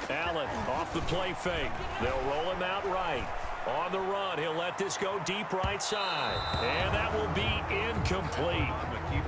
Allen off the play fake. They'll roll him out right. On the run, he'll let this go deep right side. And that will be incomplete.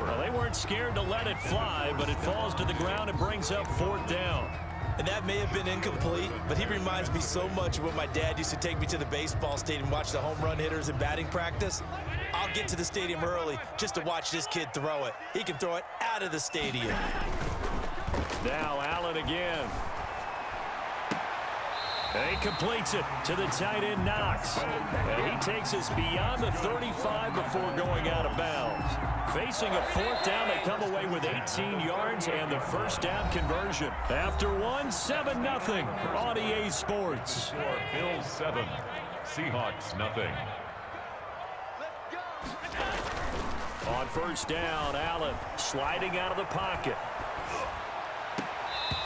Well, they weren't scared to let it fly, but it falls to the ground and brings up 4th down. And that may have been incomplete, but he reminds me so much of when my dad used to take me to the baseball stadium and watch the home run hitters in batting practice. I'll get to the stadium early just to watch this kid throw it. He can throw it out of the stadium. Now Allen again. And he completes it to the tight end, Knox. And he takes us beyond the 35 before going out of bounds. Facing a 4th down, they come away with 18 yards and the first down conversion. After one, 7-0 on EA Sports. Bills 7, Seahawks nothing. On first down, Allen sliding out of the pocket.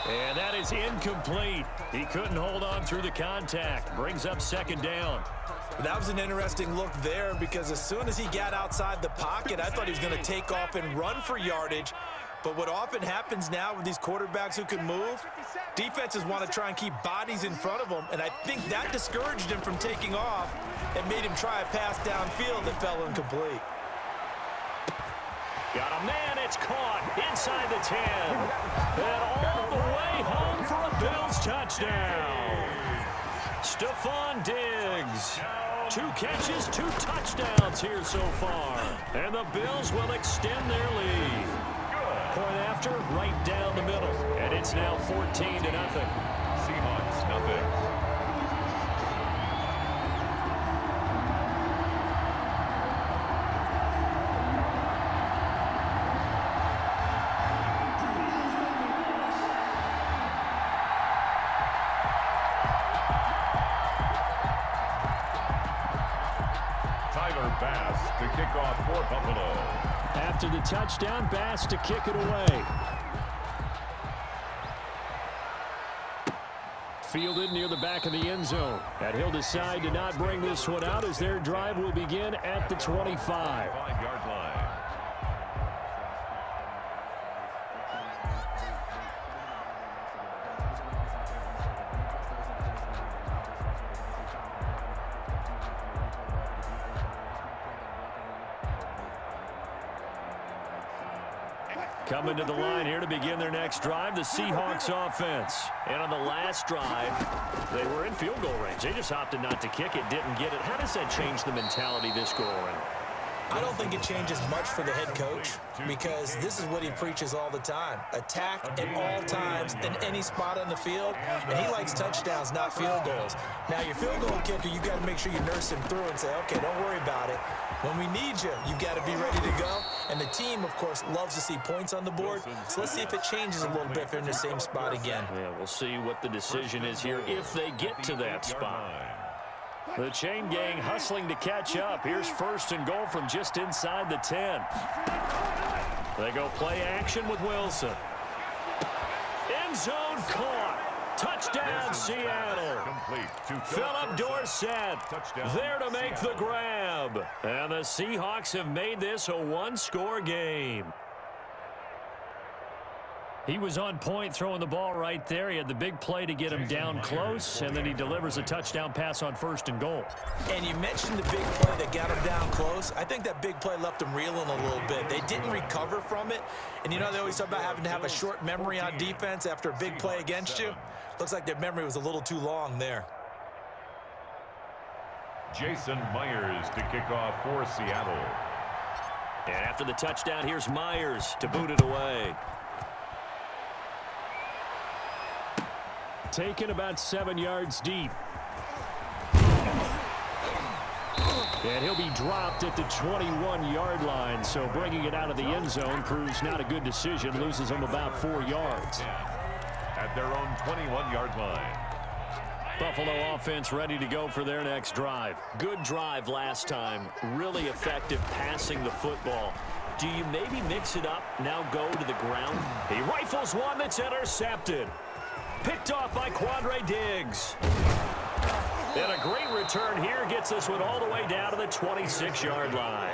And that is incomplete. He couldn't hold on through the contact. Brings up 2nd down. That was an interesting look there because as soon as he got outside the pocket, I thought he was going to take off and run for yardage. But what often happens now with these quarterbacks who can move, defenses want to try and keep bodies in front of them, and I think that discouraged him from taking off and made him try a pass downfield that fell incomplete. Got a man, it's caught inside the 10. And all the way home for a Bills touchdown. Stephon Diggs. 2 catches, 2 touchdowns here so far. And the Bills will extend their lead. Point after, right down the middle. And it's now 14-0. Seahawks nothing. Bass to kick off for Buffalo. After the touchdown, Bass to kick it away. Fielded near the back of the end zone. And he'll decide to not bring this one out as their drive will begin at the 25. 5-yard line. Coming to the line here to begin their next drive, the Seahawks offense. And on the last drive, they were in field goal range. They just opted not to kick it, didn't get it. How does that change the mentality this go around? I don't think it changes much for the head coach because this is what he preaches all the time. Attack at all times in any spot on the field, and he likes touchdowns, not field goals. Now, your field goal kicker, you got to make sure you nurse him through and say, okay, don't worry about it. When we need you, you got to be ready to go. And the team, of course, loves to see points on the board. So let's see if it changes a little bit if they're in the same spot again. Yeah, we'll see what the decision is here if they get to that spot. The chain gang hustling to catch up. Here's 1st and goal from just inside the 10. They go play action with Wilson. End zone caught. Touchdown, Seattle. Philip Dorsett there to make the grab. And the Seahawks have made this a 1-score game. He was on point throwing the ball right there. He had the big play to get him down close, and then he delivers a touchdown pass on 1st and goal. And you mentioned the big play that got him down close. I think that big play left him reeling a little bit. They didn't recover from it. And you know they always talk about having to have a short memory on defense after a big play against you. Looks like their memory was a little too long there. Jason Myers to kick off for Seattle. And after the touchdown, here's Myers to boot it away. Taken about 7 yards deep. And he'll be dropped at the 21-yard line, so bringing it out of the end zone proves not a good decision. Loses him about 4 yards. At their own 21-yard line. Buffalo offense ready to go for their next drive. Good drive last time. Really effective passing the football. Do you maybe mix it up, now go to the ground? He rifles one that's intercepted. Picked off by Quandre Diggs. And a great return here gets this one all the way down to the 26-yard line.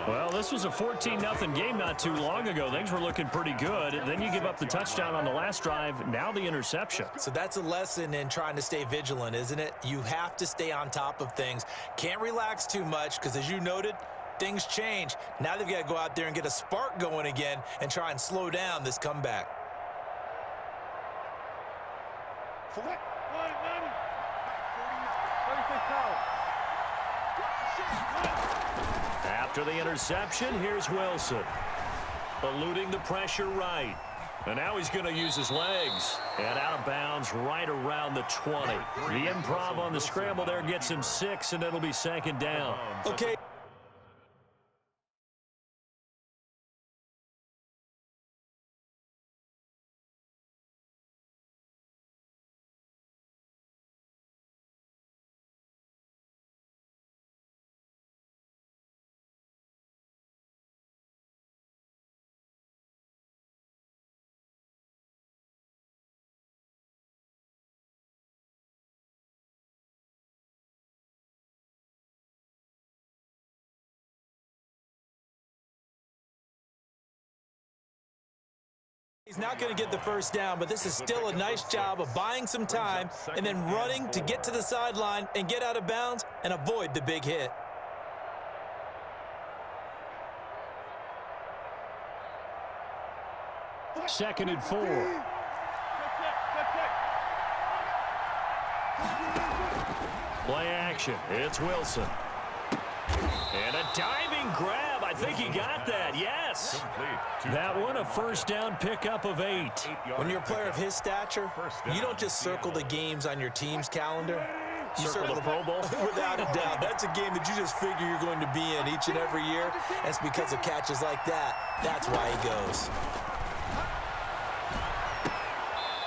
Well, this was a 14-0 game not too long ago. Things were looking pretty good. Then you give up the touchdown on the last drive. Now the interception. So that's a lesson in trying to stay vigilant, isn't it? You have to stay on top of things. Can't relax too much because, as you noted, things change. Now they've got to go out there and get a spark going again and try and slow down this comeback. After the interception, here's Wilson. Eluding the pressure right. And now he's going to use his legs. And out of bounds right around the 20. The improv on the scramble there gets him 6, and it'll be second down. Okay. He's not going to get the first down, but this is still a nice job of buying some time and then running to get to the sideline and get out of bounds and avoid the big hit. Second and 4. Play action. It's Wilson. And a diving grab. I think he got that. Yes. That one a first down pickup of 8. When you're a player of his stature, you don't just circle the games on your team's calendar. You circle the Pro Bowl? Without a doubt. That's a game that you just figure you're going to be in each and every year. That's because of catches like that. That's why he goes.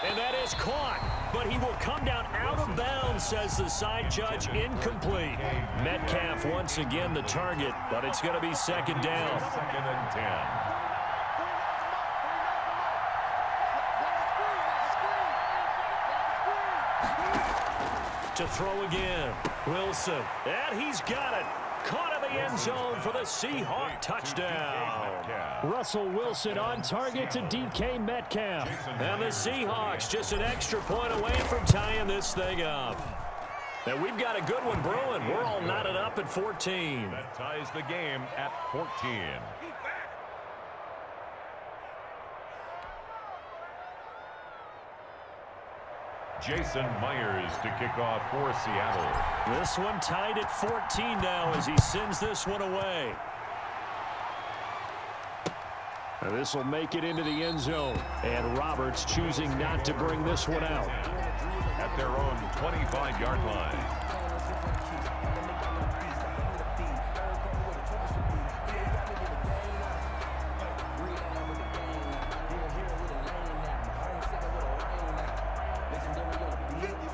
And that is caught. But he will come down out of bounds, says the side judge. Incomplete. Metcalf once again the target, but it's going to be second down. Second and 10. To throw again. Wilson. And he's got it. Caught in the end zone for the Seahawk touchdown. Russell Wilson on target to DK Metcalf. And the Seahawks just an extra point away from tying this thing up. And we've got a good one brewing. We're all knotted up at 14. That ties the game at 14. Jason Myers to kick off for Seattle. This one tied at 14 now as he sends this one away. And this will make it into the end zone. And Roberts choosing not to bring this one out. At their own 25-yard line.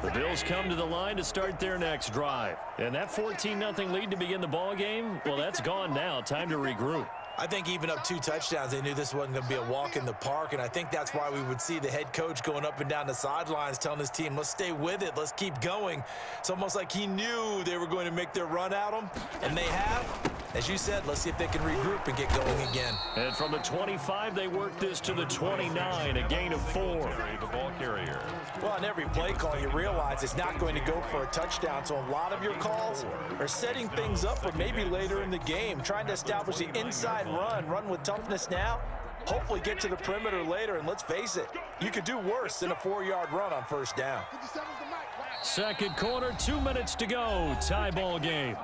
The Bills come to the line to start their next drive. And that 14-0 lead to begin the ball game, well, that's gone now. Time to regroup. I think even up 2 touchdowns, they knew this wasn't going to be a walk in the park, and I think that's why we would see the head coach going up and down the sidelines telling his team, let's stay with it, let's keep going. It's almost like he knew they were going to make their run at him, and they have. As you said, let's see if they can regroup and get going again. And from the 25, they work this to the 29, a gain of 4. The ball carrier. Well, on every play call, you realize it's not going to go for a touchdown, so a lot of your calls are setting things up for maybe later in the game, trying to establish the inside run with toughness now, hopefully get to the perimeter later, and let's face it, you could do worse than a 4-yard run on first down. Second quarter, 2 minutes to go, tie ball game.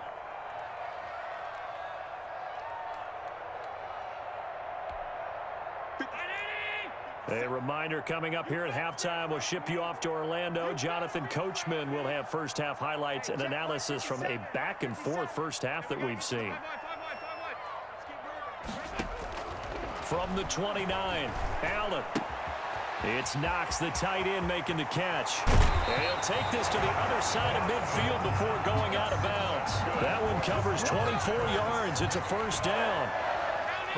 A reminder coming up here at halftime. We'll ship you off to Orlando. Jonathan Coachman will have first half highlights and analysis from a back and forth first half that we've seen. From the 29, Allen. It's Knox, the tight end, making the catch. And he'll take this to the other side of midfield before going out of bounds. That one covers 24 yards. It's a first down.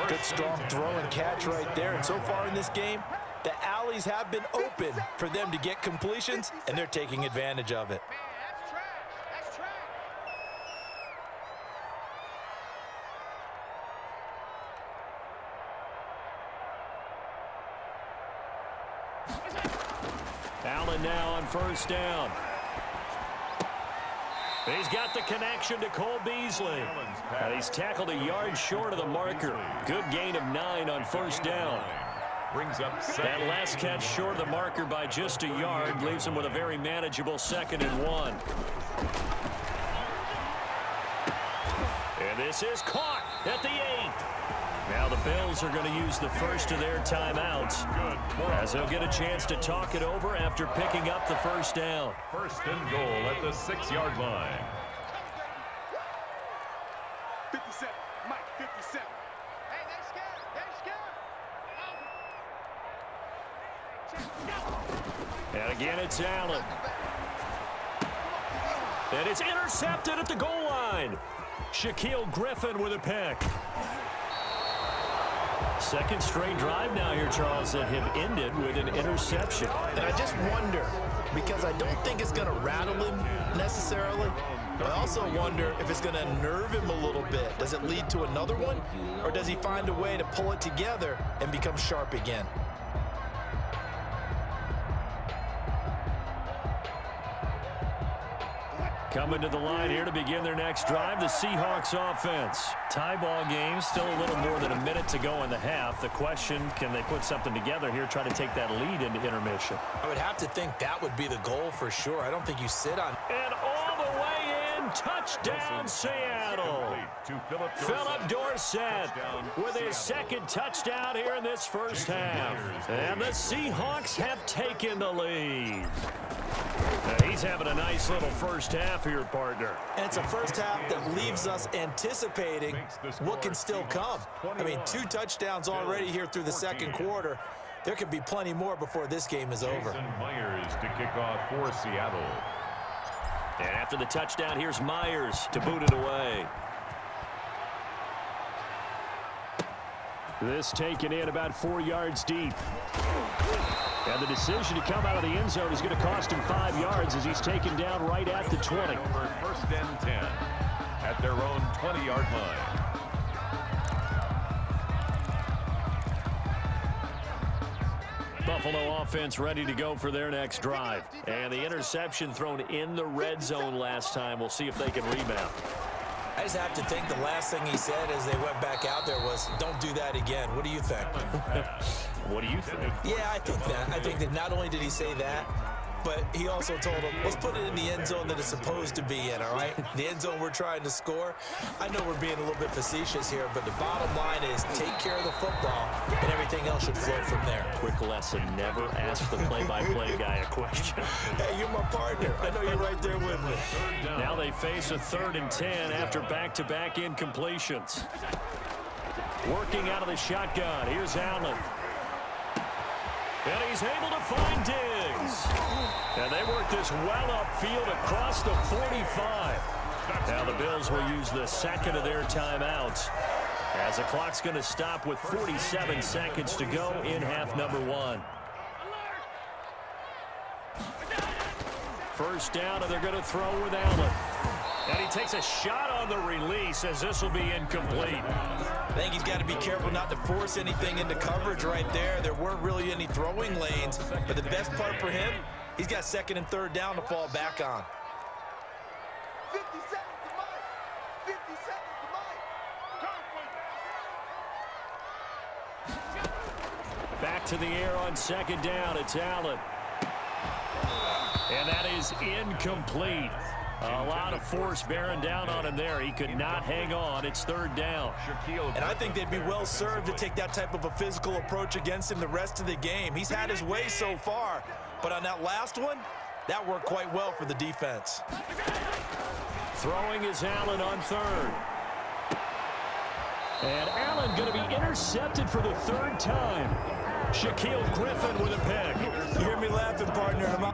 Good strong throw and catch right there. And so far in this game, the alleys have been open for them to get completions, and they're taking advantage of it. on first down. He's got the connection to Cole Beasley. And he's tackled a yard short of the marker. Good gain of 9 on first down. Brings up that last catch short of the marker by just a yard leaves him with a very manageable 2nd and 1. And this is caught at the 8. Now the Bills are going to use the first of their timeouts as they'll get a chance to talk it over after picking up the first down. First and goal at the 6-yard line. 57, Mike, 57. Hey, they're scared. And again, it's Allen. And it's intercepted at the goal line. Shaquille Griffin with a pick. Second straight drive now here, Charles, that have ended with an interception. And I just wonder, because I don't think it's going to rattle him necessarily, but I also wonder if it's going to nerve him a little bit. Does it lead to another one, or does he find a way to pull it together and become sharp again? Coming to the line here to begin their next drive, the Seahawks offense. Tie ball game, still a little more than a minute to go in the half. The question, can they put something together here, try to take that lead into intermission? I would have to think that would be the goal for sure. I don't think you sit on. And all the way in, touchdown Seattle. Philip Dorsett with his second touchdown here in this first half. And the Seahawks have taken the lead. He's having a nice little first half here, partner. And it's a first half that leaves us anticipating what can still come. I mean, 2 touchdowns already here through the second quarter. There could be plenty more before this game is over. Myers to kick off for Seattle. And after the touchdown, here's Myers to boot it away. This taken in about 4 yards deep. And the decision to come out of the end zone is going to cost him 5 yards as he's taken down right at the 20. First and 10 at their own 20-yard line. Buffalo offense ready to go for their next drive. And the interception thrown in the red zone last time. We'll see if they can rebound. I just have to think the last thing he said as they went back out there was, don't do that again. What do you think? What do you think? Yeah, I think that. I think that not only did he say that, but he also told him, let's put it in the end zone that it's supposed to be in, all right? The end zone we're trying to score. I know we're being a little bit facetious here, but the bottom line is take care of the football, and everything else should flow from there. Quick lesson, never ask the play-by-play guy a question. Hey, you're my partner. I know you're right there with me. Now they face a 3rd and 10 after back-to-back incompletions. Working out of the shotgun. Here's Allen. And he's able to find Diggs. And they work this well upfield across the 45. Now the Bills will use the second of their timeouts as the clock's going to stop with 47 seconds to go in half number 1. First down, and they're going to throw with Allen. And he takes a shot on the release as this will be incomplete. I think he's got to be careful not to force anything into coverage right there. There weren't really any throwing lanes, but the best part for him, he's got 2nd and 3rd down to fall back on. 50 seconds to Mike. 50 seconds to Mike. Back to the air on 2nd down. It's Allen. And that is incomplete. A lot of force bearing down on him there. He could not hang on. It's 3rd down. And I think they'd be well served to take that type of a physical approach against him the rest of the game. He's had his way so far, but on that last one, that worked quite well for the defense. Throwing is Allen on 3rd. And Allen going to be intercepted for the 3rd time. Shaquille Griffin with a pick. You hear me laughing, partner.